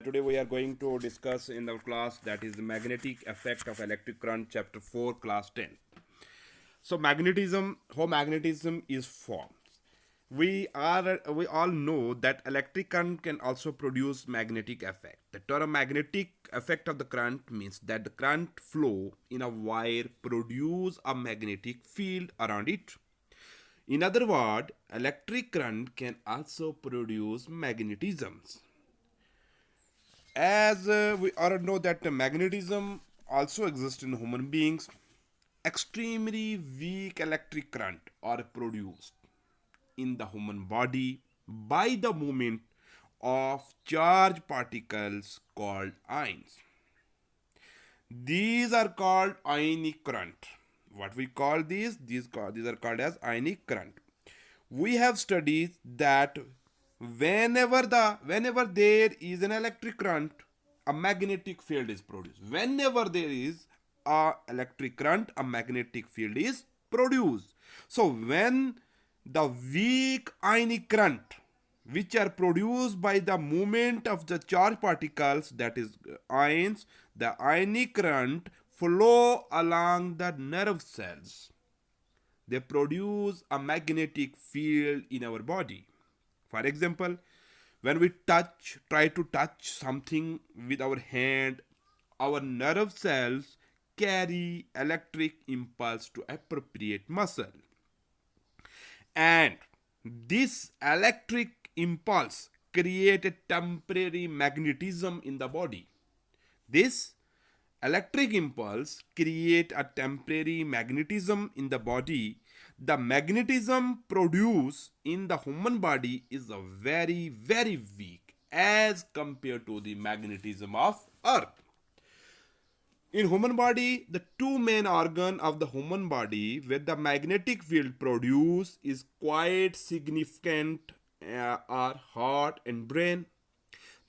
Today we are going to discuss in our class that is the magnetic effect of electric current, chapter 4, class 10. So magnetism, how magnetism is formed. We all know that electric current can also produce magnetic effect. The term magnetic effect of the current means that the current flow in a wire produce a magnetic field around it. In other words, electric current can also produce magnetisms. As we already know that magnetism also exists in human beings, extremely weak electric current are produced in the human body by the movement of charged particles called ions. These are called ionic current. What we call these are called as ionic current. We have studied that whenever there is an electric current, a magnetic field is produced. Whenever there is a electric current, a magnetic field is produced. So when the weak ionic current which are produced by the movement of the charged particles, that is ions, the ionic current flow along the nerve cells. They produce a magnetic field in our body. For example, when we try to touch something with our hand, our nerve cells carry electric impulse to appropriate muscle. And this electric impulse create a temporary magnetism in the body. This electric impulse create a temporary magnetism in the body. The magnetism produced in the human body is a very weak as compared to the magnetism of earth. In human body, the two main organ of the human body where the magnetic field produced is quite significant are heart and brain.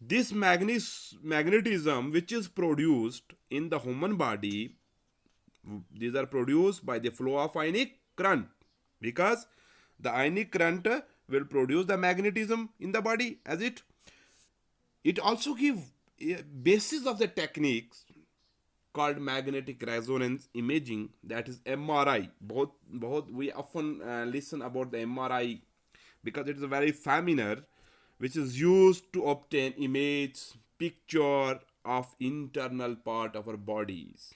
This magnetism which is produced in the human body, these are produced by the flow of ionic current, because the ionic current will produce the magnetism in the body. As it also give a basis of the techniques called magnetic resonance imaging, that is MRI. Both we often listen about the MRI because it is very familiar, which is used to obtain image picture of internal part of our bodies.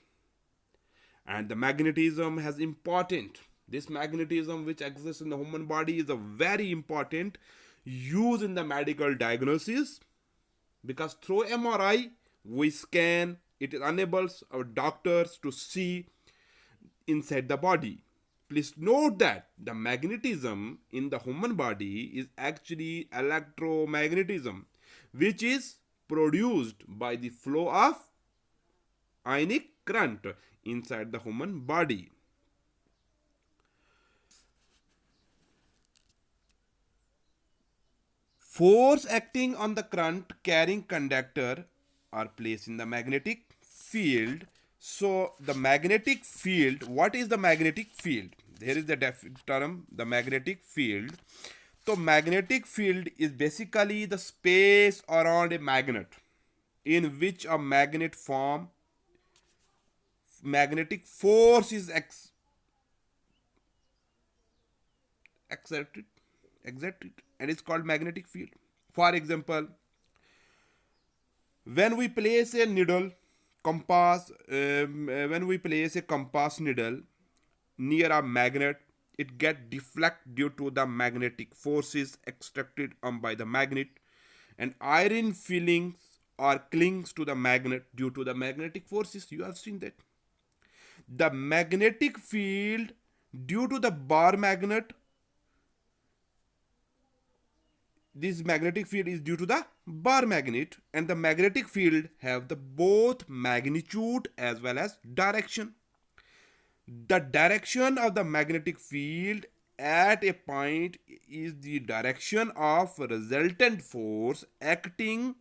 And the magnetism has important, this magnetism which exists in the human body is a very important use in the medical diagnosis, because through MRI we scan, it enables our doctors to see inside the body. Please note that the magnetism in the human body is actually electromagnetism, which is produced by the flow of ionic current inside the human body. Force acting on the current carrying conductor are placed in the magnetic field. So the magnetic field, what is the magnetic field? There is the term, the magnetic field. So magnetic field is basically the space around a magnet in which a magnet form, magnetic force is exerted and it's called magnetic field. For example, when we place a needle compass when we place a compass needle near a magnet, it get deflect due to the magnetic forces extracted by the magnet, and iron fillings or clings to the magnet due to the magnetic forces. You have seen that the magnetic field due to the bar magnet, this magnetic field is due to the bar magnet, and the magnetic field have the both magnitude as well as direction. The direction of the magnetic field at a point is the direction of resultant force acting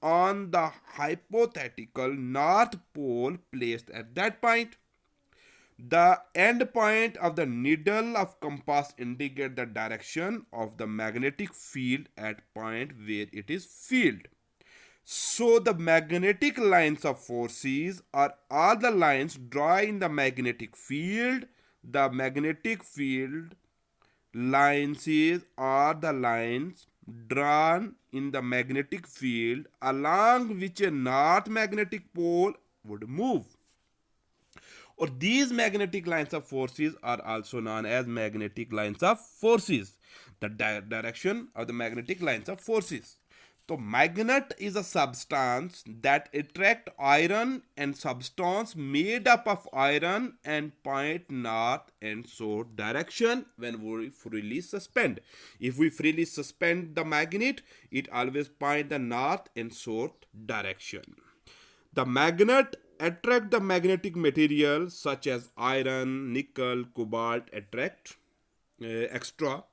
on the hypothetical north pole placed at that point. The end point of the needle of compass indicate the direction of the magnetic field at point where it is filled. So the magnetic lines of forces are all the lines drawn in the magnetic field. The magnetic field lines are the lines drawn in the magnetic field along which a north magnetic pole would move. Or these magnetic lines of forces are also known as magnetic lines of forces. The direction of the magnetic lines of forces. So magnet is a substance that attract iron and substance made up of iron and point north and south direction when we freely suspend. If we freely suspend the magnet, it always point the north and south direction. The magnet attract the magnetic material such as iron, nickel, cobalt attract extra.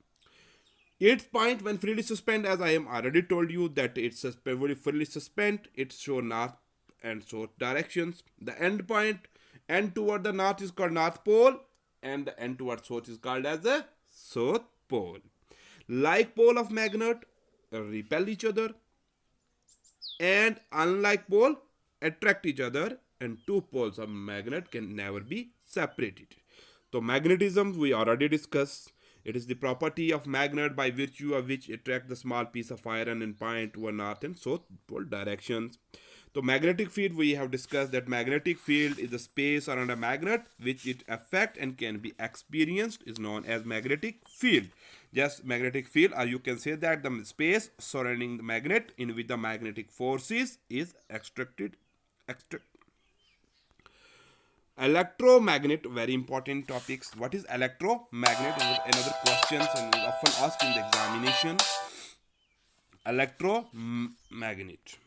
Its point when freely suspend, as I am already told you that it's freely suspend, it show north and south directions. The end point, end toward the north is called north pole, and the end toward south is called as the south pole. Like pole of magnet repel each other, and unlike pole attract each other, and two poles of magnet can never be separated. So magnetism we already discussed. It is the property of magnet by virtue of which attract the small piece of iron and point to a north and south pole directions. So magnetic field we have discussed that magnetic field is the space around a magnet which it affect and can be experienced is known as magnetic field. Just magnetic field, or you can say that the space surrounding the magnet in which the magnetic forces is extracted. Electromagnet, very important topics. What is electromagnet? Another questions and is often asked in the examination. Electromagnet.